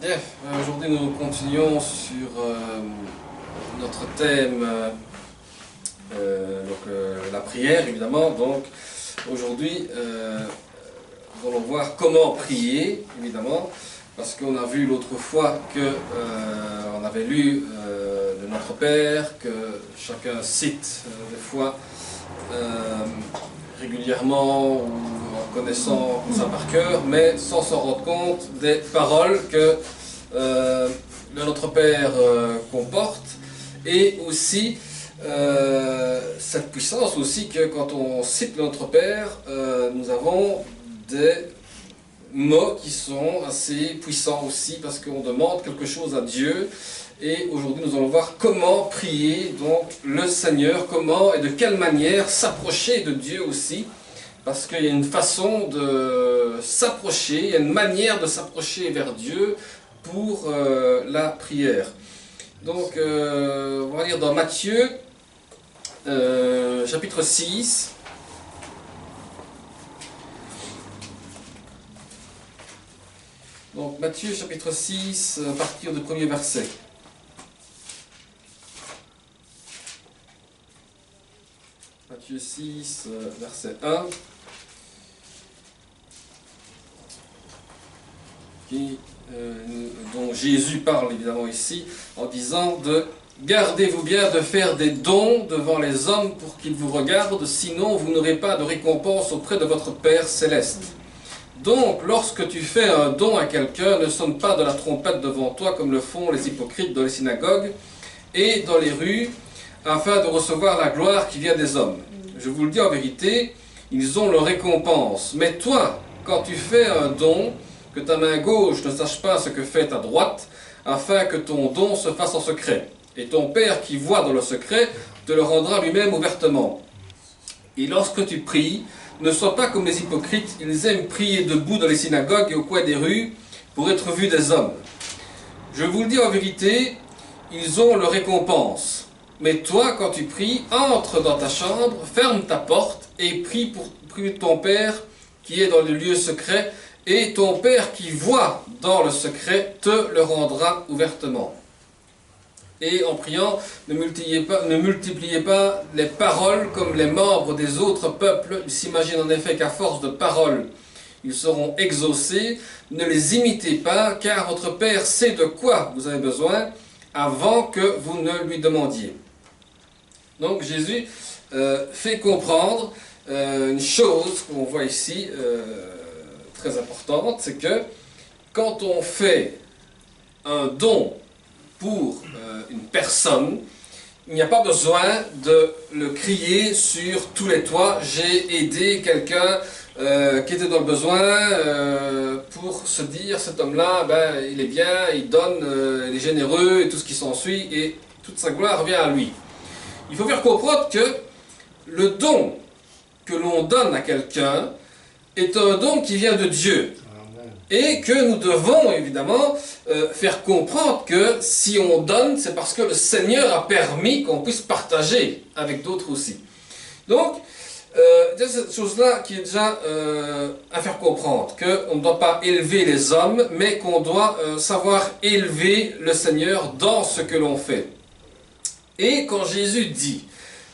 Bien, aujourd'hui nous continuons sur notre thème, la prière évidemment. Donc aujourd'hui nous allons voir comment prier évidemment, parce qu'on a vu l'autre fois que on avait lu de notre Père, que chacun cite des fois régulièrement ou en connaissant ça par cœur, mais sans s'en rendre compte des paroles que le Notre Père comporte, et aussi cette puissance aussi que quand on cite le Notre Père, nous avons des mots qui sont assez puissants aussi, parce qu'on demande quelque chose à Dieu. Et aujourd'hui nous allons voir comment prier donc le Seigneur, comment et de quelle manière s'approcher de Dieu aussi, parce qu'il y a une façon de s'approcher, il y a une manière de s'approcher vers Dieu pour la prière. Donc on va lire dans Matthieu chapitre 6. Donc Matthieu chapitre 6 à partir du premier verset. Matthieu 6, verset 1, dont Jésus parle évidemment ici, en disant de « Gardez-vous bien de faire des dons devant les hommes pour qu'ils vous regardent, sinon vous n'aurez pas de récompense auprès de votre Père céleste. Donc, lorsque tu fais un don à quelqu'un, ne sonne pas de la trompette devant toi comme le font les hypocrites dans les synagogues et dans les rues, afin de recevoir la gloire qui vient des hommes. Je vous le dis en vérité, ils ont leur récompense. Mais toi, quand tu fais un don, que ta main gauche ne sache pas ce que fait ta droite, afin que ton don se fasse en secret. Et ton Père qui voit dans le secret te le rendra lui-même ouvertement. Et lorsque tu pries, ne sois pas comme les hypocrites, ils aiment prier debout dans les synagogues et au coin des rues pour être vus des hommes. Je vous le dis en vérité, ils ont leur récompense. Mais toi, quand tu pries, entre dans ta chambre, ferme ta porte et prie pour ton Père qui est dans le lieu secret, et ton Père qui voit dans le secret te le rendra ouvertement. Et en priant, ne multipliez pas les paroles comme les membres des autres peuples. Ils s'imaginent en effet qu'à force de paroles, ils seront exaucés. Ne les imitez pas, car votre Père sait de quoi vous avez besoin avant que vous ne lui demandiez. Donc Jésus fait comprendre une chose qu'on voit ici, très importante, c'est que quand on fait un don pour une personne, il n'y a pas besoin de le crier sur tous les toits. J'ai aidé quelqu'un qui était dans le besoin pour se dire, cet homme-là, ben, il est bien, il donne, il est généreux et tout ce qui s'ensuit, et toute sa gloire revient à lui. Il faut faire comprendre que le don que l'on donne à quelqu'un est un don qui vient de Dieu. Et que nous devons évidemment faire comprendre que si on donne, c'est parce que le Seigneur a permis qu'on puisse partager avec d'autres aussi. Donc, il y a cette chose-là qui est déjà à faire comprendre, qu'on ne doit pas élever les hommes, mais qu'on doit savoir élever le Seigneur dans ce que l'on fait. Et quand Jésus dit,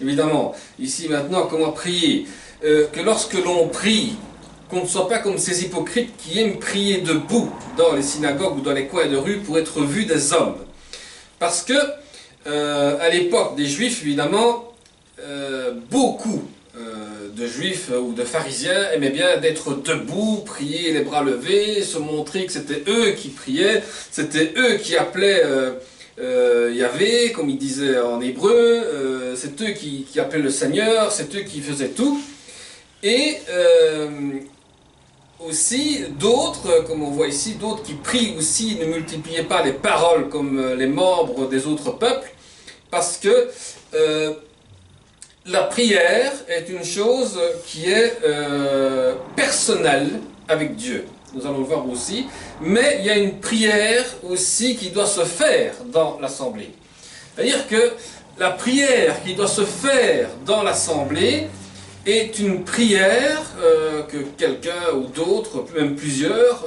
évidemment, ici maintenant, comment prier, que lorsque l'on prie, qu'on ne soit pas comme ces hypocrites qui aiment prier debout dans les synagogues ou dans les coins de rue pour être vus des hommes. Parce que, à l'époque des Juifs, évidemment, beaucoup de Juifs ou de pharisiens aimaient bien d'être debout, prier les bras levés, se montrer que c'était eux qui priaient, c'était eux qui appelaient Yahvé, comme ils disaient en hébreu, c'est eux qui appelaient le Seigneur, c'est eux qui faisaient tout. Et aussi d'autres, comme on voit ici, d'autres qui prient aussi, ne multipliaient pas les paroles comme les membres des autres peuples, parce que la prière est une chose qui est personnelle avec Dieu. Nous allons le voir aussi, mais il y a une prière aussi qui doit se faire dans l'assemblée. C'est-à-dire que la prière qui doit se faire dans l'assemblée est une prière que quelqu'un ou d'autres, même plusieurs,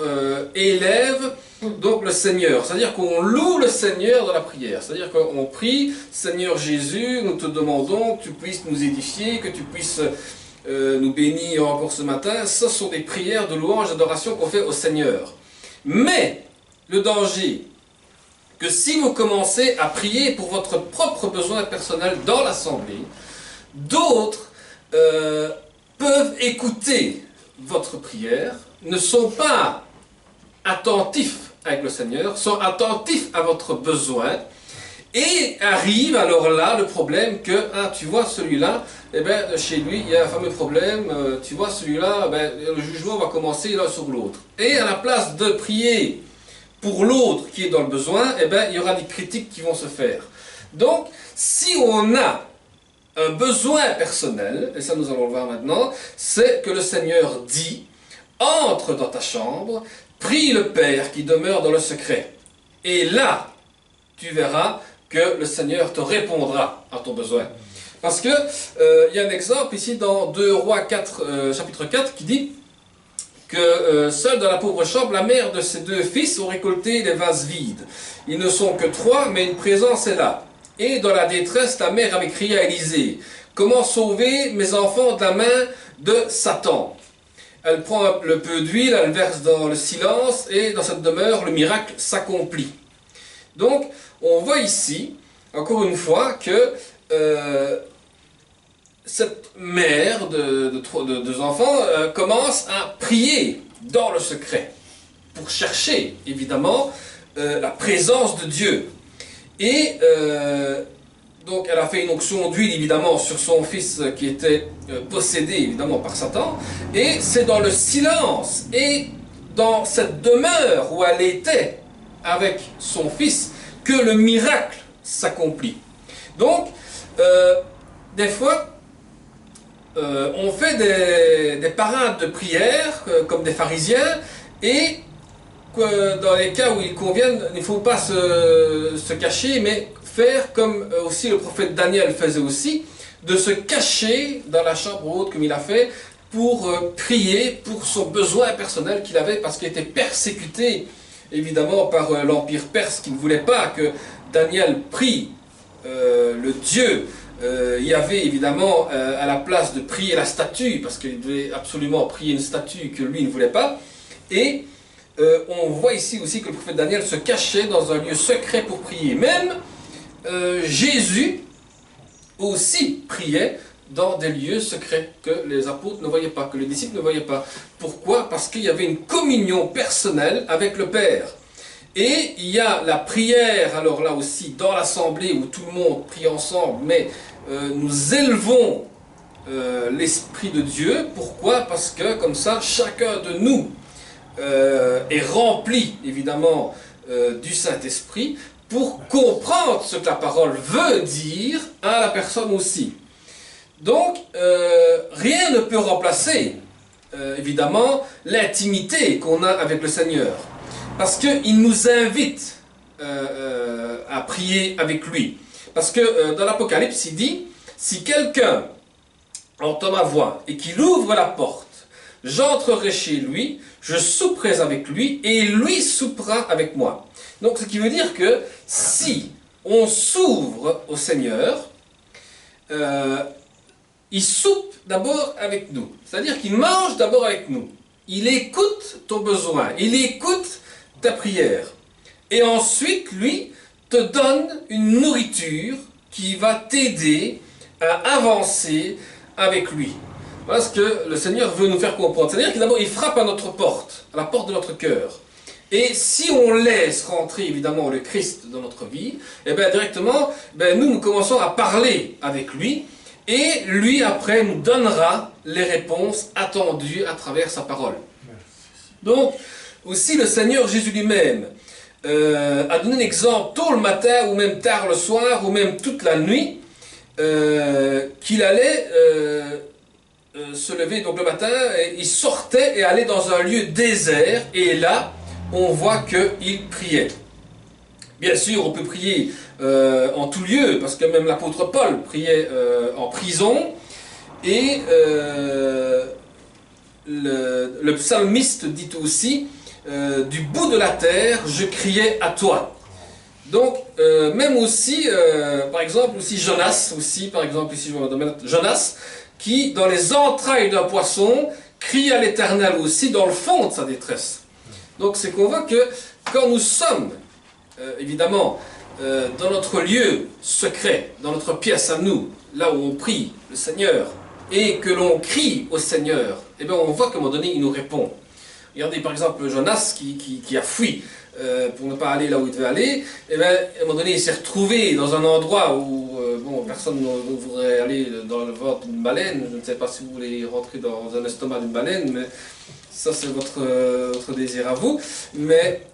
élèvent Donc le Seigneur, c'est-à-dire qu'on loue le Seigneur dans la prière. C'est-à-dire qu'on prie, Seigneur Jésus, nous te demandons que tu puisses nous édifier, que tu puisses nous bénir encore ce matin. Ce sont des prières de louange, d'adoration qu'on fait au Seigneur. Mais le danger, que si vous commencez à prier pour votre propre besoin personnel dans l'assemblée, d'autres peuvent écouter votre prière, ne sont pas attentifs avec le Seigneur, sont attentifs à votre besoin, et arrive alors là le problème que, tu vois celui-là, eh ben, chez lui il y a un fameux problème, tu vois celui-là, le jugement va commencer l'un sur l'autre. Et à la place de prier pour l'autre qui est dans le besoin, eh ben, il y aura des critiques qui vont se faire. Donc, si on a un besoin personnel, et ça nous allons le voir maintenant, c'est que le Seigneur dit, entre dans ta chambre, prie le Père qui demeure dans le secret. Et là, tu verras que le Seigneur te répondra à ton besoin. Parce que il y a un exemple ici dans 2 Rois 4, chapitre 4 qui dit que seule dans la pauvre chambre, la mère de ses 2 fils ont récolté les vases vides. Ils ne sont que 3, mais une présence est là. Et dans la détresse, la mère avait crié à Élisée, « Comment sauver mes enfants de la main de Satan ?» Elle prend le peu d'huile, elle verse dans le silence, et dans cette demeure, le miracle s'accomplit. Donc, on voit ici, encore une fois, que cette mère de 2 enfants commence à prier dans le secret, pour chercher, évidemment, la présence de Dieu. Et donc elle a fait une onction d'huile évidemment sur son fils qui était possédé évidemment par Satan. Et c'est dans le silence et dans cette demeure où elle était avec son fils que le miracle s'accomplit. Donc des fois on fait des parades de prière comme des pharisiens, et dans les cas où il convient, il ne faut pas se cacher, mais faire comme aussi le prophète Daniel faisait aussi, de se cacher dans la chambre haute comme il a fait, pour prier pour son besoin personnel qu'il avait, parce qu'il était persécuté évidemment par l'Empire perse qui ne voulait pas que Daniel prie le Dieu Yahvé évidemment à la place de prier la statue, parce qu'il devait absolument prier une statue que lui ne voulait pas. Et on voit ici aussi que le prophète Daniel se cachait dans un lieu secret pour prier. Même Jésus aussi priait dans des lieux secrets que les apôtres ne voyaient pas, que les disciples ne voyaient pas. Pourquoi? Parce qu'il y avait une communion personnelle avec le Père. Et il y a la prière, alors là aussi, dans l'assemblée où tout le monde prie ensemble, mais nous élevons l'Esprit de Dieu. Pourquoi? Parce que comme ça, chacun de nous est rempli, évidemment, du Saint-Esprit pour comprendre ce que la parole veut dire à la personne aussi. Donc, rien ne peut remplacer, évidemment, l'intimité qu'on a avec le Seigneur. Parce qu'il nous invite à prier avec lui. Parce que dans l'Apocalypse, il dit, si quelqu'un entend ma voix et qu'il ouvre la porte, j'entrerai chez lui, je souperai avec lui et lui soupera avec moi. Donc ce qui veut dire que si on s'ouvre au Seigneur, il soupe d'abord avec nous. C'est-à-dire qu'il mange d'abord avec nous. Il écoute ton besoin, il écoute ta prière. Et ensuite, lui, te donne une nourriture qui va t'aider à avancer avec lui. Voilà ce que le Seigneur veut nous faire comprendre. C'est-à-dire que d'abord, il frappe à notre porte, à la porte de notre cœur. Et si on laisse rentrer, évidemment, le Christ dans notre vie, et bien directement, nous commençons à parler avec lui, et lui, après, nous donnera les réponses attendues à travers sa parole. Donc, aussi le Seigneur Jésus lui-même a donné un exemple tôt le matin, ou même tard le soir, ou même toute la nuit, qu'il allait se lever donc le matin, et il sortait et allait dans un lieu désert, et là, on voit qu'il priait. Bien sûr, on peut prier en tout lieu, parce que même l'apôtre Paul priait en prison, et le psalmiste dit aussi du bout de la terre, je criais à toi. Donc, même aussi, par exemple, aussi Jonas, par exemple, ici, je vais mettre Jonas, qui, dans les entrailles d'un poisson, crie à l'Éternel aussi, dans le fond de sa détresse. Donc, c'est qu'on voit que quand nous sommes, évidemment, dans notre lieu secret, dans notre pièce à nous, là où on prie le Seigneur, et que l'on crie au Seigneur, eh bien, on voit qu'à un moment donné, il nous répond. Regardez, par exemple, Jonas qui a fui pour ne pas aller là où il devait aller, et bien, à un moment donné, il s'est retrouvé dans un endroit où bon, personne ne voudrait aller dans le ventre d'une baleine. Je ne sais pas si vous voulez rentrer dans un estomac d'une baleine, mais ça, c'est votre désir à vous. Mais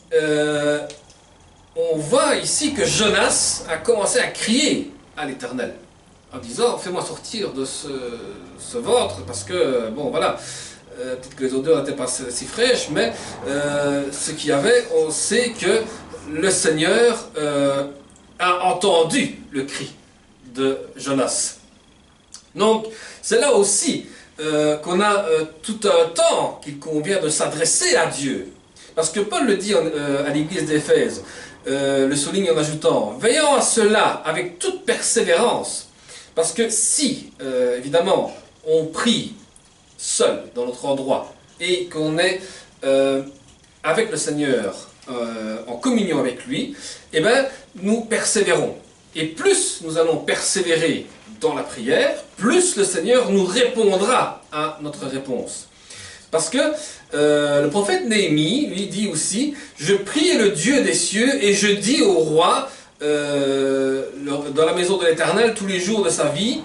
on voit ici que Jonas a commencé à crier à l'Éternel, en disant, fais-moi sortir de ce ventre, parce que, bon, voilà, peut-être que les odeurs n'étaient pas si fraîches, mais ce qu'il y avait, on sait que le Seigneur a entendu le cri de Jonas. Donc, c'est là aussi qu'on a tout un temps qu'il convient de s'adresser à Dieu. Parce que Paul le dit à l'église d'Éphèse, le souligne en ajoutant, veillant à cela avec toute persévérance. Parce que si, évidemment, on prie seul dans notre endroit et qu'on est avec le Seigneur en communion avec lui, eh bien, nous persévérons. Et plus nous allons persévérer dans la prière, plus le Seigneur nous répondra à notre réponse. Parce que le prophète Néhémie, lui, dit aussi, « Je priais le Dieu des cieux et je dis au roi, dans la maison de l'Éternel, tous les jours de sa vie,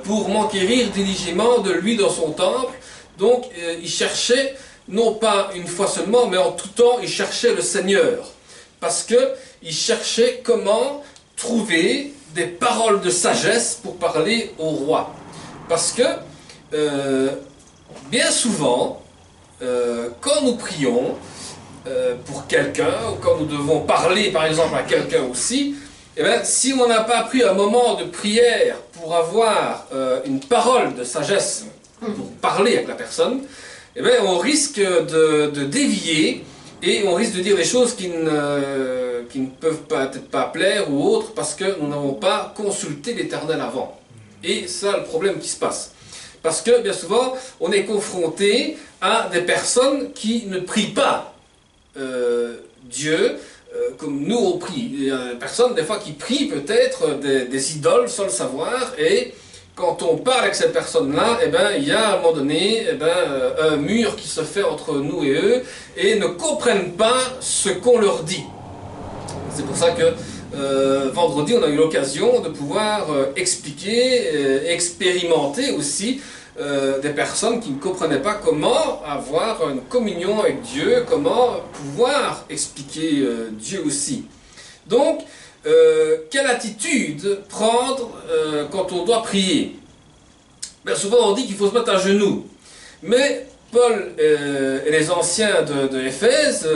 pour m'enquérir diligemment de lui dans son temple. » Donc, il cherchait, non pas une fois seulement, mais en tout temps, il cherchait le Seigneur. Parce qu'il cherchait comment trouver des paroles de sagesse pour parler au roi. Parce que, bien souvent, quand nous prions pour quelqu'un, ou quand nous devons parler par exemple à quelqu'un aussi, eh bien, si on n'a pas pris un moment de prière pour avoir une parole de sagesse, pour parler avec la personne, eh bien, on risque de dévier et on risque de dire des choses qui ne peuvent peut-être pas plaire ou autres parce que nous n'avons pas consulté l'Éternel avant. Et c'est ça le problème qui se passe. Parce que bien souvent, on est confronté à des personnes qui ne prient pas Dieu comme nous on prie. Il y a des personnes des fois qui prient peut-être des idoles sans le savoir, et quand on parle avec ces personnes-là, eh ben, il y a à un moment donné un mur qui se fait entre nous et eux, et ne comprennent pas ce qu'on leur dit. C'est pour ça que vendredi, on a eu l'occasion de pouvoir expliquer, expérimenter aussi des personnes qui ne comprenaient pas comment avoir une communion avec Dieu, comment pouvoir expliquer Dieu aussi. Donc, quelle attitude prendre quand on doit prier? Bien souvent on dit qu'il faut se mettre à genoux, mais Paul et les anciens de Éphèse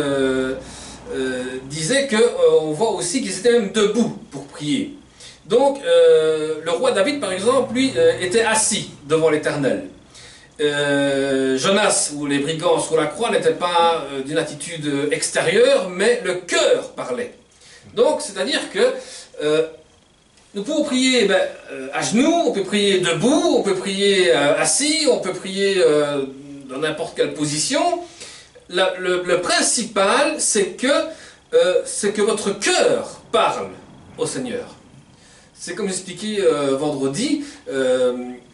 disaient qu'on voit aussi qu'ils étaient même debout pour prier. Donc le roi David par exemple, lui, était assis devant l'Éternel. Jonas ou les brigands sur la croix n'étaient pas d'une attitude extérieure, mais le cœur parlait. Donc, c'est-à-dire que nous pouvons prier à genoux, on peut prier debout, on peut prier assis, on peut prier dans n'importe quelle position. Le principal, c'est que votre cœur parle au Seigneur. C'est comme j'expliquais vendredi,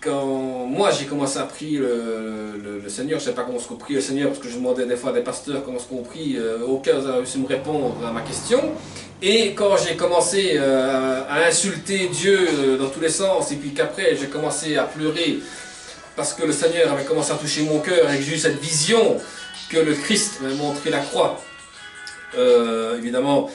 quand moi j'ai commencé à prier le Seigneur, je ne sais pas comment on prie le Seigneur, parce que je demandais des fois à des pasteurs comment on prie, aucun n'a réussi à me répondre à ma question. Et quand j'ai commencé à insulter Dieu dans tous les sens, et puis qu'après j'ai commencé à pleurer, parce que le Seigneur avait commencé à toucher mon cœur, et que j'ai eu cette vision que le Christ m'avait montré la croix, évidemment,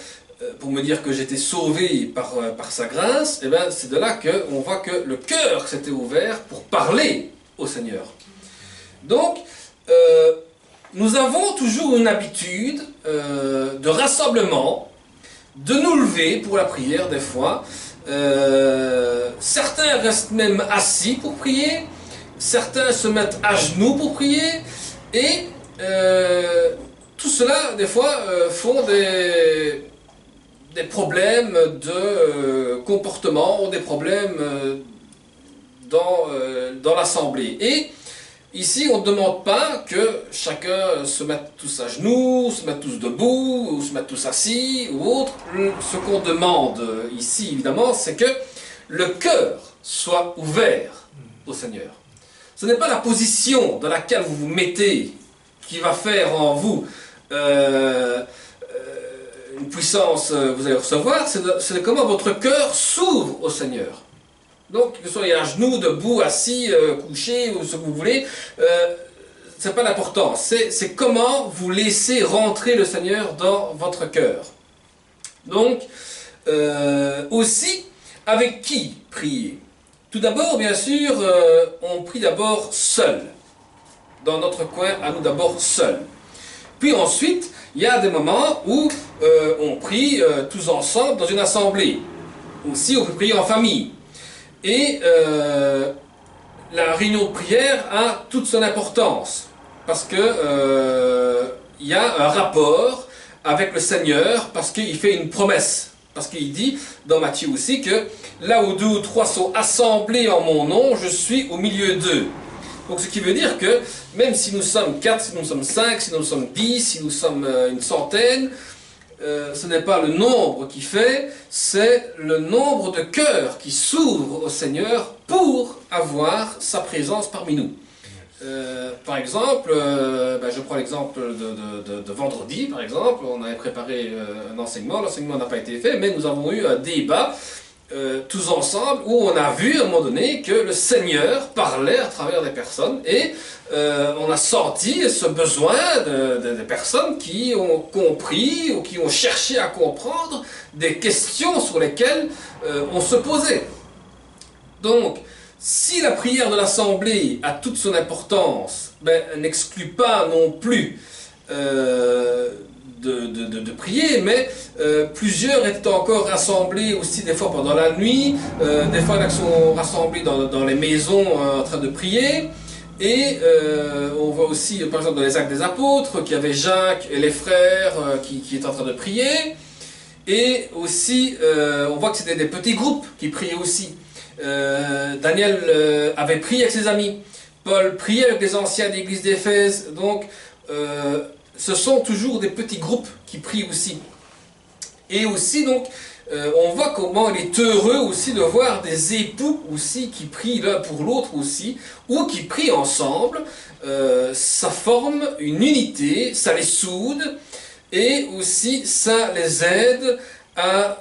pour me dire que j'étais sauvé par sa grâce, et bien c'est de là qu'on voit que le cœur s'était ouvert pour parler au Seigneur. Donc, nous avons toujours une habitude de rassemblement, de nous lever pour la prière des fois. Certains restent même assis pour prier, certains se mettent à genoux pour prier, et tout cela, des fois, font des problèmes de comportement, ou des problèmes dans l'assemblée. Et ici, on ne demande pas que chacun se mette tous à genoux, se mette tous debout, ou se mette tous assis, ou autre. Ce qu'on demande ici, évidemment, c'est que le cœur soit ouvert au Seigneur. Ce n'est pas la position dans laquelle vous vous mettez qui va faire en vous une puissance que vous allez recevoir, c'est comment votre cœur s'ouvre au Seigneur. Donc, que vous soyez à genoux, debout, assis, couché, ou ce que vous voulez, ce n'est pas l'important. C'est comment vous laissez rentrer le Seigneur dans votre cœur. Donc, aussi, avec qui prier? Tout d'abord, bien sûr, on prie d'abord seul. Dans notre coin, à nous d'abord seul. Puis ensuite, il y a des moments où on prie tous ensemble dans une assemblée. Aussi, on peut prier en famille. Et la réunion de prière a toute son importance. Parce que il y a un rapport avec le Seigneur, parce qu'il fait une promesse. Parce qu'il dit, dans Matthieu aussi, que là où 2 ou 3 sont assemblés en mon nom, je suis au milieu d'eux. Donc ce qui veut dire que, même si nous sommes 4, si nous sommes 5, si nous sommes 10, si nous sommes une centaine, ce n'est pas le nombre qui fait, c'est le nombre de cœurs qui s'ouvrent au Seigneur pour avoir sa présence parmi nous. Par exemple, je prends l'exemple de vendredi, par exemple, on avait préparé un enseignement, l'enseignement n'a pas été fait, mais nous avons eu un débat tous ensemble où on a vu à un moment donné que le Seigneur parlait à travers des personnes et on a senti ce besoin des personnes qui ont compris ou qui ont cherché à comprendre des questions sur lesquelles on se posait. Donc, si la prière de l'Assemblée a toute son importance, elle n'exclut pas non plus de prier, mais plusieurs étaient encore rassemblés aussi des fois pendant la nuit, des fois ils sont rassemblés dans les maisons en train de prier, et on voit aussi par exemple dans les Actes des Apôtres qu'il y avait Jacques et les frères qui étaient en train de prier, et aussi on voit que c'était des petits groupes qui priaient aussi. Daniel avait prié avec ses amis, Paul priait avec les anciens de l'église d'Éphèse, donc ce sont toujours des petits groupes qui prient aussi. Et aussi donc on voit comment il est heureux aussi de voir des époux aussi qui prient l'un pour l'autre aussi, ou qui prient ensemble. Ça forme une unité, ça les soude, et aussi ça les aide à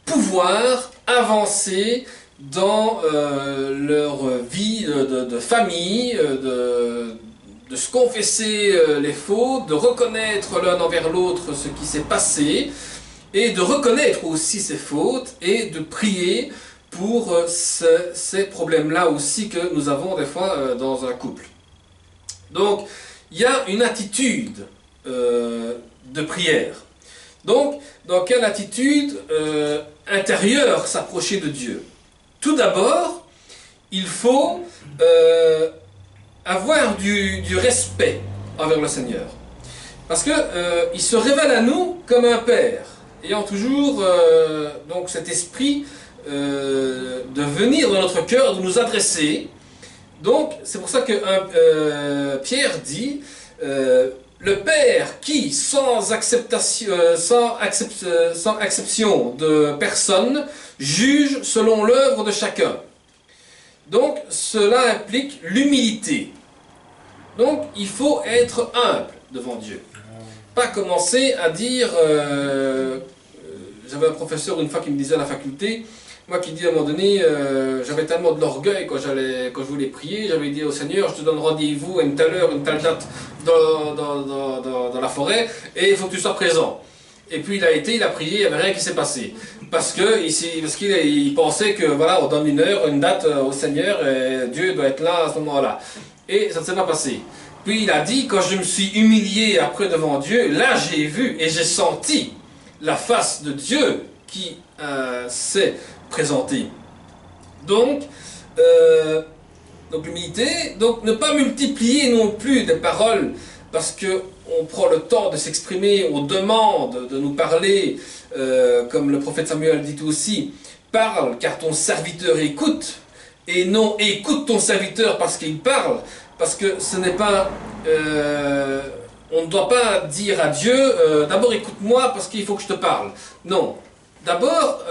pouvoir avancer dans leur vie de famille, de se confesser les fautes, de reconnaître l'un envers l'autre ce qui s'est passé, et de reconnaître aussi ses fautes, et de prier pour ces problèmes-là aussi que nous avons des fois dans un couple. Donc, il y a une attitude de prière. Donc, dans quelle attitude intérieure s'approcher de Dieu? Tout d'abord, il faut avoir du respect envers le Seigneur. Parce que il se révèle à nous comme un Père, ayant toujours donc cet esprit de venir dans notre cœur, de nous adresser. Donc, c'est pour ça que Pierre dit le Père qui, sans acception de personne, juge selon l'œuvre de chacun. Donc, cela implique l'humilité. Donc, il faut être humble devant Dieu. Pas commencer à dire... j'avais un professeur une fois qui me disait à la faculté, moi qui dis à un moment donné, j'avais tellement de l'orgueil quand je voulais prier, j'avais dit au Seigneur, je te donne rendez-vous à une telle heure, une telle date dans la forêt, et il faut que tu sois présent. Et puis il a prié, il n'y avait rien qui s'est passé. Parce qu'il pensait que voilà, on donne une heure, une date au Seigneur, et Dieu doit être là à ce moment-là. Et ça ne s'est pas passé. Puis il a dit, quand je me suis humilié après devant Dieu, là j'ai vu et j'ai senti la face de Dieu qui s'est présentée. Donc, Donc l'humilité, donc ne pas multiplier non plus des paroles parce qu'on prend le temps de s'exprimer, on demande de nous parler, comme le prophète Samuel dit aussi, parle car ton serviteur écoute, et non écoute ton serviteur parce qu'il parle, parce que ce n'est pas... on ne doit pas dire à Dieu, d'abord écoute-moi parce qu'il faut que je te parle. Non, d'abord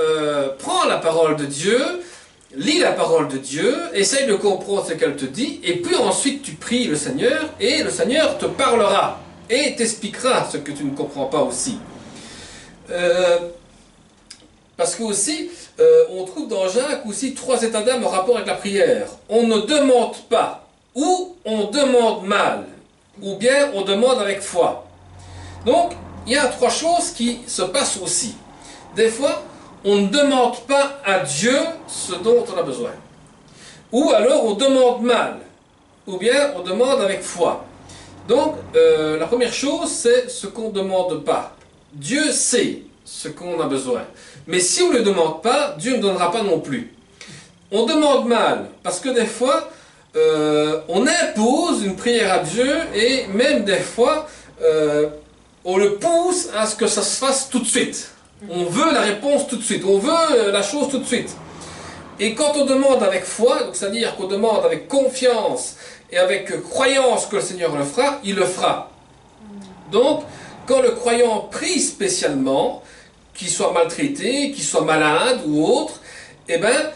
prends la parole de Dieu, lis la parole de Dieu, essaye de comprendre ce qu'elle te dit, et puis ensuite tu pries le Seigneur, et le Seigneur te parlera, et t'expliquera ce que tu ne comprends pas aussi. Parce que aussi, on trouve dans Jacques aussi 3 états d'âme en rapport avec la prière. On ne demande pas, ou on demande mal, ou bien on demande avec foi. Donc, il y a 3 choses qui se passent aussi. Des fois, on ne demande pas à Dieu ce dont on a besoin. Ou alors on demande mal, ou bien on demande avec foi. Donc, la première chose, c'est ce qu'on ne demande pas. Dieu sait ce qu'on a besoin. Mais si on ne le demande pas, Dieu ne donnera pas non plus. On demande mal, parce que des fois, on impose une prière à Dieu, et même des fois, on le pousse à ce que ça se fasse tout de suite. On veut la réponse tout de suite, on veut la chose tout de suite. Et quand on demande avec foi, c'est-à-dire qu'on demande avec confiance et avec croyance que le Seigneur le fera, il le fera. Donc, quand le croyant prie spécialement, qu'il soit maltraité, qu'il soit malade ou autre, eh bien,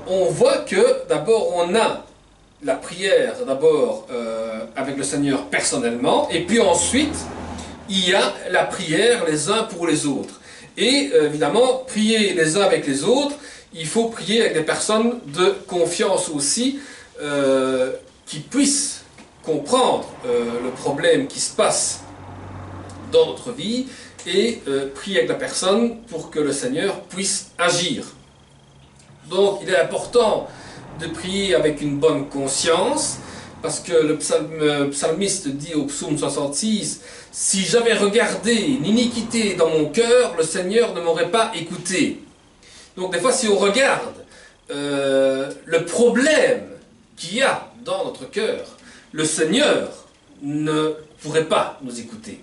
on voit que d'abord on a la prière d'abord avec le Seigneur personnellement, et puis ensuite il y a la prière les uns pour les autres. Et évidemment, prier les uns avec les autres, il faut prier avec des personnes de confiance aussi, qui puissent comprendre le problème qui se passe dans notre vie, et prier avec la personne pour que le Seigneur puisse agir. Donc il est important de prier avec une bonne conscience, parce que le psalmiste dit au psaume 66, « Si j'avais regardé l'iniquité dans mon cœur, le Seigneur ne m'aurait pas écouté. » Donc des fois, si on regarde le problème qu'il y a dans notre cœur, le Seigneur ne pourrait pas nous écouter.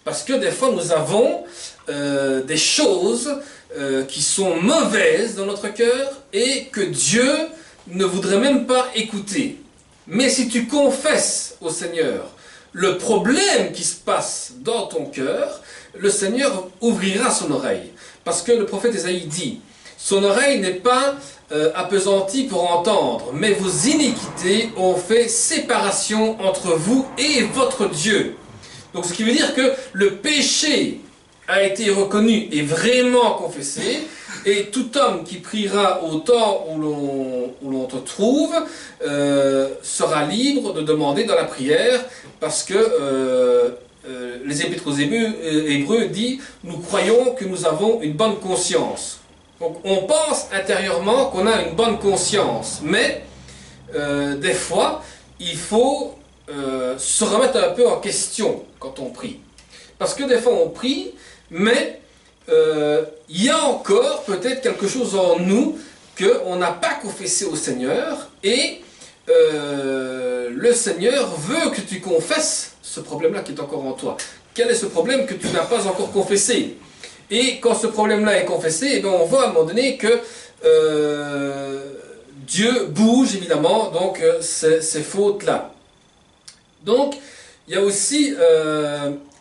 Parce que des fois, nous avons des choses qui sont mauvaises dans notre cœur et que Dieu ne voudrait même pas écouter. Mais si tu confesses au Seigneur le problème qui se passe dans ton cœur, le Seigneur ouvrira son oreille. Parce que le prophète Ésaïe dit, son oreille n'est pas appesantie pour entendre, mais vos iniquités ont fait séparation entre vous et votre Dieu. Donc ce qui veut dire que le péché a été reconnu et vraiment confessé, et tout homme qui priera au temps où l'on te trouve sera libre de demander dans la prière, parce que les Épîtres aux Hébreux dit « Nous croyons que nous avons une bonne conscience ». Donc on pense intérieurement qu'on a une bonne conscience, mais des fois il faut se remettre un peu en question quand on prie. Parce que des fois on prie, mais il y a encore peut-être quelque chose en nous qu'on n'a pas confessé au Seigneur, et le Seigneur veut que tu confesses ce problème-là qui est encore en toi. Quel est ce problème que tu n'as pas encore confessé? Et quand ce problème-là est confessé, eh bien on voit à un moment donné que Dieu bouge évidemment donc ces fautes-là. Donc il y a aussi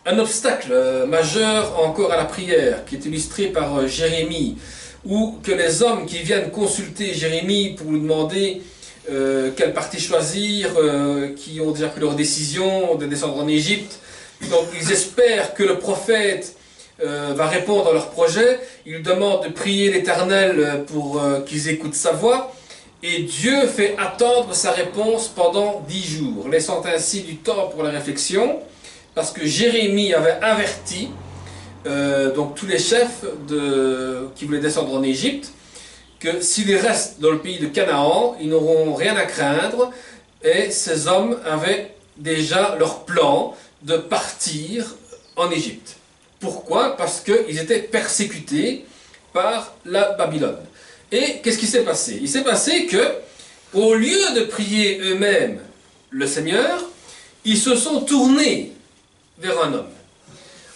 un obstacle majeur encore à la prière qui est illustré par Jérémie, où que les hommes qui viennent consulter Jérémie pour lui demander quelle partie choisir, qui ont déjà pris leur décision de descendre en Égypte, donc ils espèrent que le prophète va répondre à leur projet. Ils demandent de prier l'Éternel pour qu'ils écoutent sa voix, et Dieu fait attendre sa réponse pendant 10 jours, laissant ainsi du temps pour la réflexion, parce que Jérémie avait averti donc tous les chefs qui voulaient descendre en Égypte, que s'ils restent dans le pays de Canaan, ils n'auront rien à craindre, et ces hommes avaient déjà leur plan de partir en Égypte. Pourquoi? Parce qu'ils étaient persécutés par la Babylone. Et qu'est-ce qui s'est passé? Il s'est passé que au lieu de prier eux-mêmes le Seigneur, ils se sont tournés vers un homme,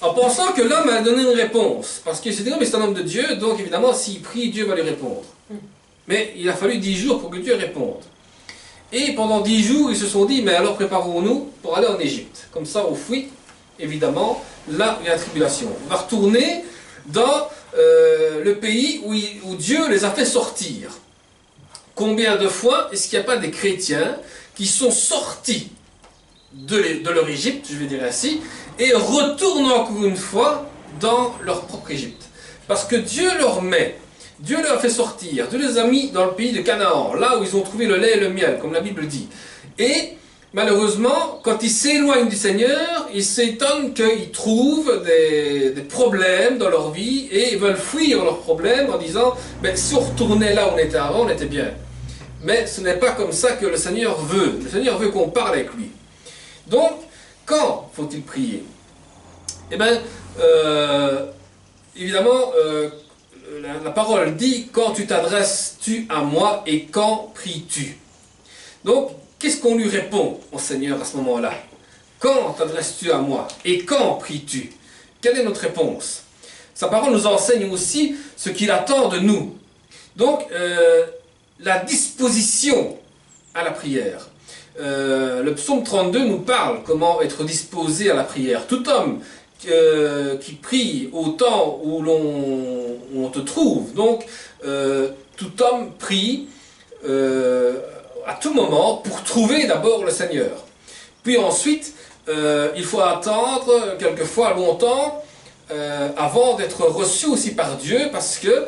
en pensant que l'homme a donné une réponse. Parce qu'ils s'est dit, non, mais c'est un homme de Dieu, donc évidemment, s'il prie, Dieu va lui répondre. Mais il a fallu 10 jours pour que Dieu réponde. Et pendant 10 jours, ils se sont dit, mais alors préparons-nous pour aller en Égypte. Comme ça, on fuit, évidemment, là il y a la tribulation. On va retourner dans le pays où Dieu les a fait sortir. Combien de fois est-ce qu'il n'y a pas des chrétiens qui sont sortis de leur Égypte, je vais dire ainsi, et retournent encore une fois dans leur propre Égypte? Parce que Dieu leur a fait sortir, Dieu les a mis dans le pays de Canaan, là où ils ont trouvé le lait et le miel, comme la Bible dit. Et malheureusement, quand ils s'éloignent du Seigneur, ils s'étonnent qu'ils trouvent des problèmes dans leur vie et ils veulent fuir leurs problèmes en disant « si on retournait là où on était avant, on était bien ». Mais ce n'est pas comme ça que le Seigneur veut. Le Seigneur veut qu'on parle avec lui. Donc, quand faut-il prier? Eh bien, évidemment, la parole dit « Quand tu t'adresses-tu à moi et quand pries-tu » Donc, qu'est-ce qu'on lui répond au Seigneur à ce moment-là? Quand t'adresses-tu à moi et quand pries-tu? Quelle est notre réponse? Sa parole nous enseigne aussi ce qu'il attend de nous. Donc, la disposition à la prière. Le psaume 32 nous parle comment être disposé à la prière. Tout homme qui prie au temps où l'on te trouve, donc tout homme prie à tout moment pour trouver d'abord le Seigneur. Puis ensuite, il faut attendre quelquefois longtemps avant d'être reçu aussi par Dieu, parce que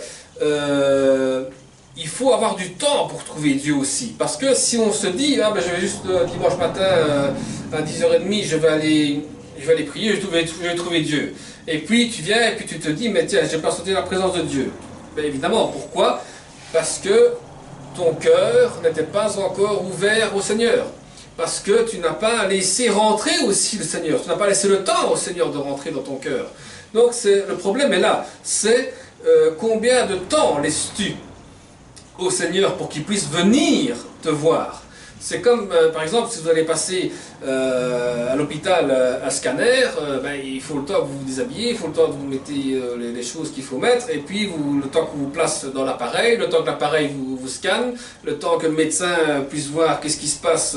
il faut avoir du temps pour trouver Dieu aussi. Parce que si on se dit, ah, je vais juste dimanche matin à 10h30, je vais aller prier, je vais trouver Dieu. Et puis tu viens et puis tu te dis, mais tiens, je n'ai pas senti la présence de Dieu. Bien évidemment, pourquoi? Parce que ton cœur n'était pas encore ouvert au Seigneur. Parce que tu n'as pas laissé rentrer aussi le Seigneur. Tu n'as pas laissé le temps au Seigneur de rentrer dans ton cœur. Donc le problème est là. C'est combien de temps laisses-tu au Seigneur pour qu'il puisse venir te voir? C'est comme, par exemple, si vous allez passer à l'hôpital un scanner, il faut le temps que vous vous déshabillez, il faut le temps que vous mettez les choses qu'il faut mettre, et puis le temps qu'on vous place dans l'appareil, le temps que l'appareil vous scanne, le temps que le médecin puisse voir qu'est-ce qui se passe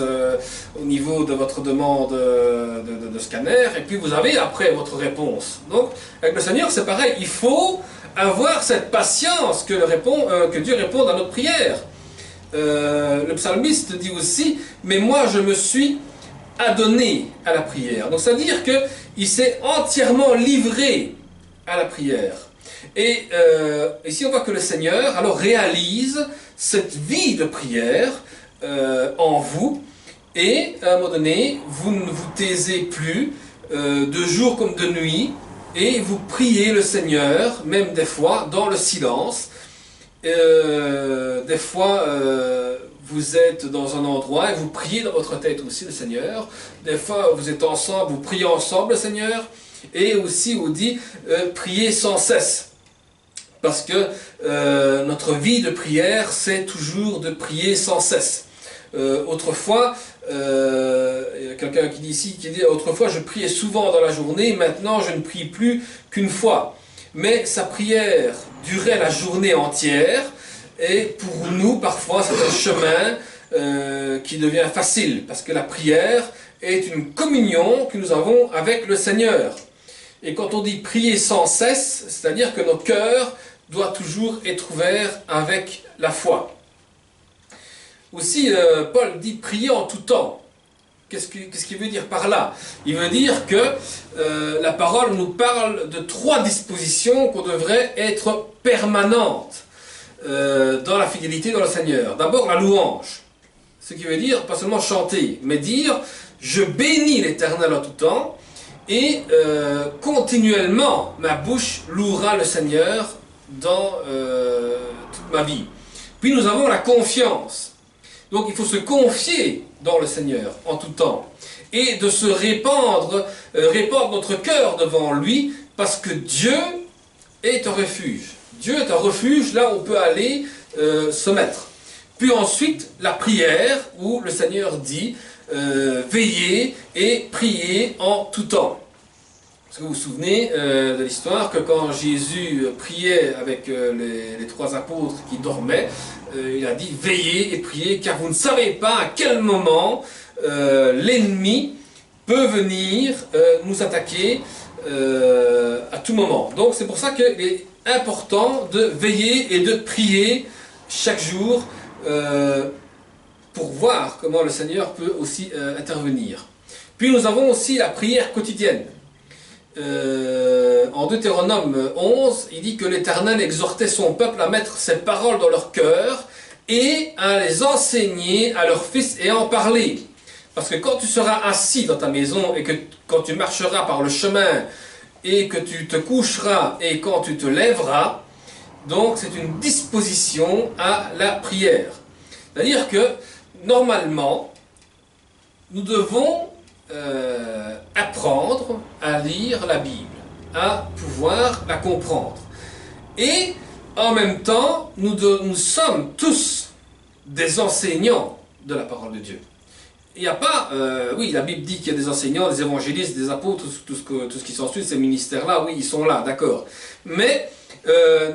au niveau de votre demande de scanner, et puis vous avez après votre réponse. Donc, avec le Seigneur, c'est pareil, il faut avoir cette patience que Dieu réponde à notre prière. Le psalmiste dit aussi, mais moi je me suis adonné à la prière. Donc c'est-à-dire qu'il s'est entièrement livré à la prière. Et ici on voit que le Seigneur alors réalise cette vie de prière en vous, et à un moment donné vous ne vous taisez plus de jour comme de nuit, et vous priez le Seigneur, même des fois dans le silence. Des fois, vous êtes dans un endroit et vous priez dans votre tête aussi le Seigneur. Des fois, vous êtes ensemble, vous priez ensemble le Seigneur. Et aussi, on dit, priez sans cesse. Parce que notre vie de prière, c'est toujours de prier sans cesse. Autrefois, il y a quelqu'un qui dit ici, qui dit, autrefois je priais souvent dans la journée, maintenant je ne prie plus qu'une fois. Mais sa prière durait la journée entière, et pour nous, parfois, c'est un chemin qui devient facile, parce que la prière est une communion que nous avons avec le Seigneur. Et quand on dit prier sans cesse, c'est-à-dire que notre cœur doit toujours être ouvert avec la foi. Aussi, Paul dit prier en tout temps. Qu'est-ce qu'il veut dire par là? Il veut dire que la parole nous parle de 3 dispositions qu'on devrait être permanentes dans la fidélité dans le Seigneur. D'abord, la louange. Ce qui veut dire, pas seulement chanter, mais dire « Je bénis l'Éternel en tout temps, et continuellement, ma bouche louera le Seigneur dans toute ma vie. » Puis nous avons la confiance. Donc il faut se confier dans le Seigneur en tout temps, et de se répandre notre cœur devant lui, parce que Dieu est un refuge. Dieu est un refuge là où on peut aller se mettre. Puis ensuite, la prière, où le Seigneur dit veillez et priez en tout temps. Est-ce que vous vous souvenez de l'histoire que quand Jésus priait avec les trois apôtres qui dormaient, il a dit veillez et priez car vous ne savez pas à quel moment l'ennemi peut venir nous attaquer à tout moment. Donc c'est pour ça qu'il est important de veiller et de prier chaque jour pour voir comment le Seigneur peut aussi intervenir. Puis nous avons aussi la prière quotidienne. En Deutéronome 11, il dit que l'Éternel exhortait son peuple à mettre ses paroles dans leur cœur et à les enseigner à leurs fils et à en parler. Parce que quand tu seras assis dans ta maison et que quand tu marcheras par le chemin et que tu te coucheras et quand tu te lèveras, donc c'est une disposition à la prière. C'est-à-dire que normalement, nous devons apprendre à lire la Bible, à pouvoir la comprendre. Et en même temps, nous sommes tous des enseignants de la parole de Dieu. Il n'y a pas, oui, la Bible dit qu'il y a des enseignants, des évangélistes, des apôtres, tout ce qui s'ensuit, ces ministères-là, oui, ils sont là, d'accord. Mais,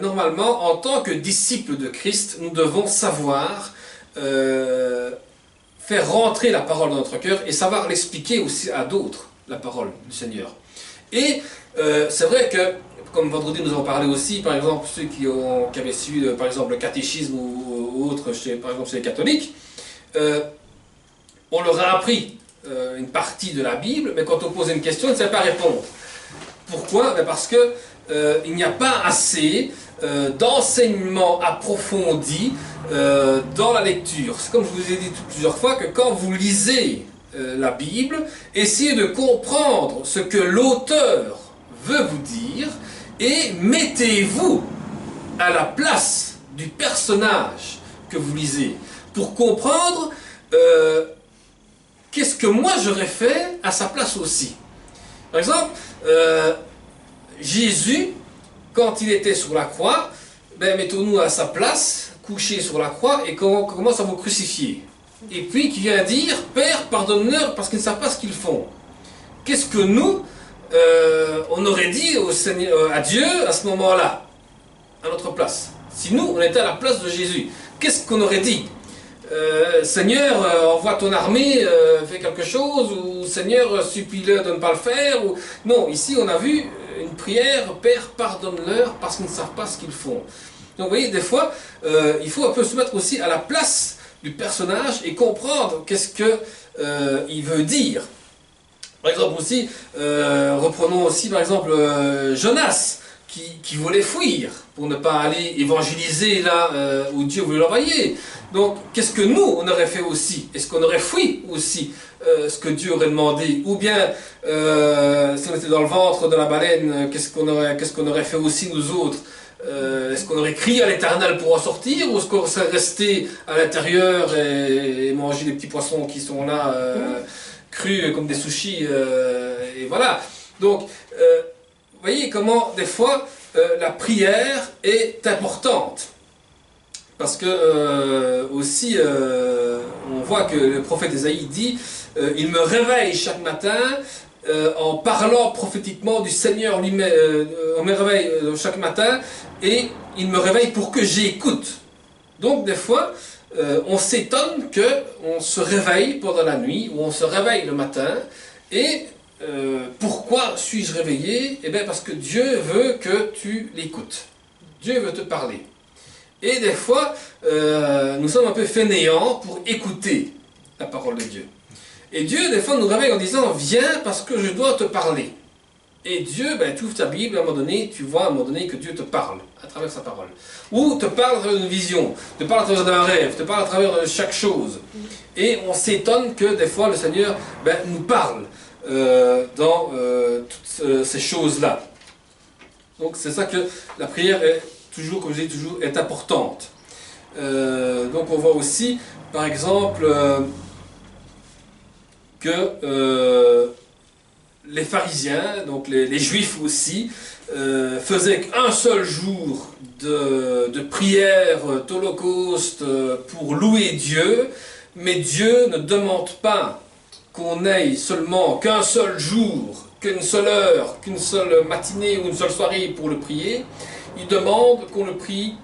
normalement, en tant que disciples de Christ, nous devons savoir faire rentrer la parole dans notre cœur et savoir l'expliquer aussi à d'autres, la parole du Seigneur. Et c'est vrai que, comme vendredi nous avons parlé aussi, par exemple, ceux qui avaient suivi, par exemple, le catéchisme ou autre, par exemple chez les catholiques, on leur a appris une partie de la Bible, mais quand on pose une question, ils ne savent pas répondre. Pourquoi? Parce que il n'y a pas assez d'enseignement approfondi dans la lecture. C'est comme je vous ai dit plusieurs fois que quand vous lisez la Bible, essayez de comprendre ce que l'auteur veut vous dire et mettez-vous à la place du personnage que vous lisez pour comprendre qu'est-ce que moi j'aurais fait à sa place aussi. Par exemple, Jésus, quand il était sur la croix, ben, mettons-nous à sa place, couché sur la croix, et qu'on commence à vous crucifier. Et puis qui vient dire, Père, pardonne-leur parce qu'ils ne savent pas ce qu'ils font. Qu'est-ce que nous, on aurait dit au Seigneur, à Dieu à ce moment-là, à notre place? Si nous, on était à la place de Jésus, qu'est-ce qu'on aurait dit? Seigneur, envoie ton armée, fais quelque chose, ou Seigneur, supplie-le de ne pas le faire. Ou... Non, ici on a vu une prière, Père, pardonne-leur parce qu'ils ne savent pas ce qu'ils font. Donc vous voyez, des fois, il faut un peu se mettre aussi à la place du personnage et comprendre qu'est-ce qu'il veut dire. Par exemple aussi, reprenons aussi par exemple Jonas, qui voulait fuir pour ne pas aller évangéliser là où Dieu voulait l'envoyer. Donc, qu'est-ce que nous, on aurait fait aussi? Est-ce qu'on aurait fui aussi ce que Dieu aurait demandé? Ou bien, si on était dans le ventre de la baleine, qu'est-ce qu'on aurait fait aussi nous autres? Est-ce qu'on aurait crié à l'Éternel pour en sortir? Ou est-ce qu'on serait resté à l'intérieur et mangé les petits poissons qui sont là, crus comme des sushis, et voilà. Donc, vous voyez comment, des fois, la prière est importante. Parce que aussi, on voit que le prophète Ésaïe dit « Il me réveille chaque matin en parlant prophétiquement du Seigneur lui-même. On me réveille chaque matin et il me réveille pour que j'écoute. » Donc des fois, on s'étonne qu'on se réveille pendant la nuit ou on se réveille le matin et pourquoi suis-je réveillé? Eh bien parce que Dieu veut que tu l'écoutes. Dieu veut te parler. Et des fois, nous sommes un peu fainéants pour écouter la parole de Dieu. Et Dieu, des fois, nous réveille en disant « Viens parce que je dois te parler ». Et Dieu, ben, tu ouvres ta Bible, à un moment donné, tu vois à un moment donné que Dieu te parle à travers sa parole. Ou te parle à travers une vision, te parle à travers d'un rêve, te parle à travers de chaque chose. Et on s'étonne que des fois le Seigneur nous parle dans toutes ces choses-là. Donc c'est ça que la prière est toujours, comme je dis toujours, est importante. Donc on voit aussi, par exemple, que les pharisiens, donc les juifs aussi, faisaient qu'un seul jour de prière d'holocauste pour louer Dieu, mais Dieu ne demande pas qu'on ait seulement qu'un seul jour, qu'une seule heure, qu'une seule matinée ou une seule soirée pour le prier. Il demande qu'on le prie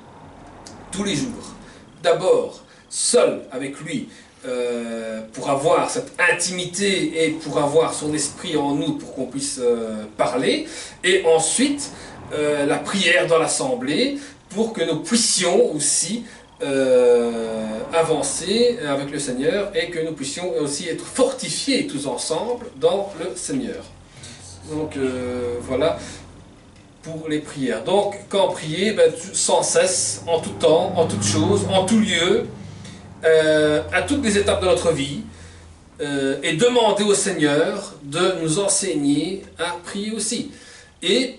tous les jours. D'abord, seul avec lui, pour avoir cette intimité et pour avoir son esprit en nous pour qu'on puisse parler. Et ensuite, la prière dans l'assemblée pour que nous puissions aussi avancer avec le Seigneur et que nous puissions aussi être fortifiés tous ensemble dans le Seigneur. Donc voilà pour les prières. Donc quand prier, sans cesse, en tout temps, en toute chose, en tout lieu, à toutes les étapes de notre vie, et demander au Seigneur de nous enseigner à prier aussi. Et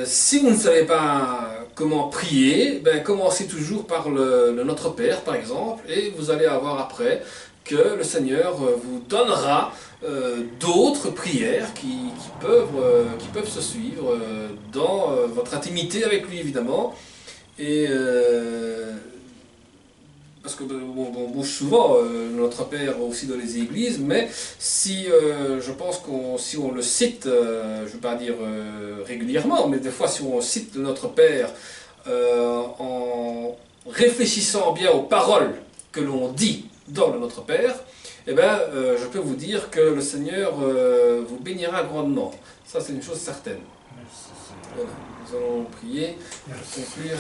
si vous ne savez pas comment prier, commencez toujours par le Notre Père par exemple, et vous allez avoir après que le Seigneur vous donnera d'autres prières qui peuvent se suivre dans votre intimité avec lui évidemment. Et parce que on bouge souvent Notre Père aussi dans les églises, mais si je pense si on le cite, je ne veux pas dire régulièrement, mais des fois si on cite Notre Père en réfléchissant bien aux paroles que l'on dit dans le Notre Père, eh bien, je peux vous dire que le Seigneur vous bénira grandement. Ça, c'est une chose certaine. Voilà, nous allons prier pour conclure.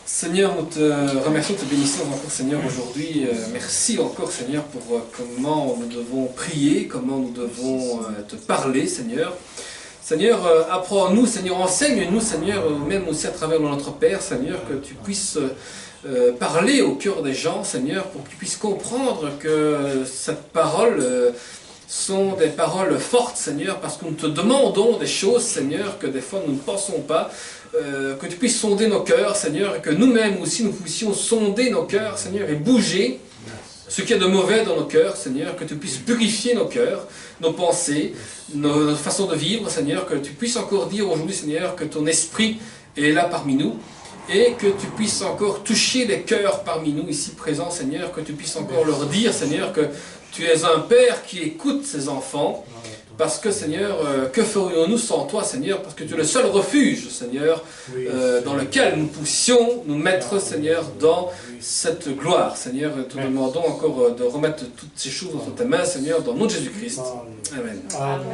Seigneur, nous te remercions, te bénissons encore, Seigneur, aujourd'hui. Merci encore, Seigneur, pour comment nous devons prier, comment nous devons te parler, Seigneur. Seigneur, apprends-nous, Seigneur, enseigne-nous, Seigneur, même aussi à travers notre Père, Seigneur, que tu puisses parler au cœur des gens, Seigneur, pour qu'ils puissent comprendre que cette parole sont des paroles fortes, Seigneur, parce que nous te demandons des choses, Seigneur, que des fois nous ne pensons pas, que tu puisses sonder nos cœurs, Seigneur, et que nous-mêmes aussi nous puissions sonder nos cœurs, Seigneur, et bouger ce qu'il y a de mauvais dans nos cœurs, Seigneur, que tu puisses purifier nos cœurs, nos pensées, notre façon de vivre, Seigneur, que tu puisses encore dire aujourd'hui, Seigneur, que ton esprit est là parmi nous, et que tu puisses encore toucher les cœurs parmi nous ici présents, Seigneur, que tu puisses encore leur dire, Seigneur, que tu es un Père qui écoute ses enfants, parce que, Seigneur, que ferions-nous sans toi, Seigneur, parce que tu es le seul refuge, Seigneur, dans lequel nous puissions nous mettre, Seigneur, dans cette gloire. Seigneur, te demandons encore de remettre toutes ces choses entre tes mains, Seigneur, dans le nom de Jésus-Christ. Amen. Amen.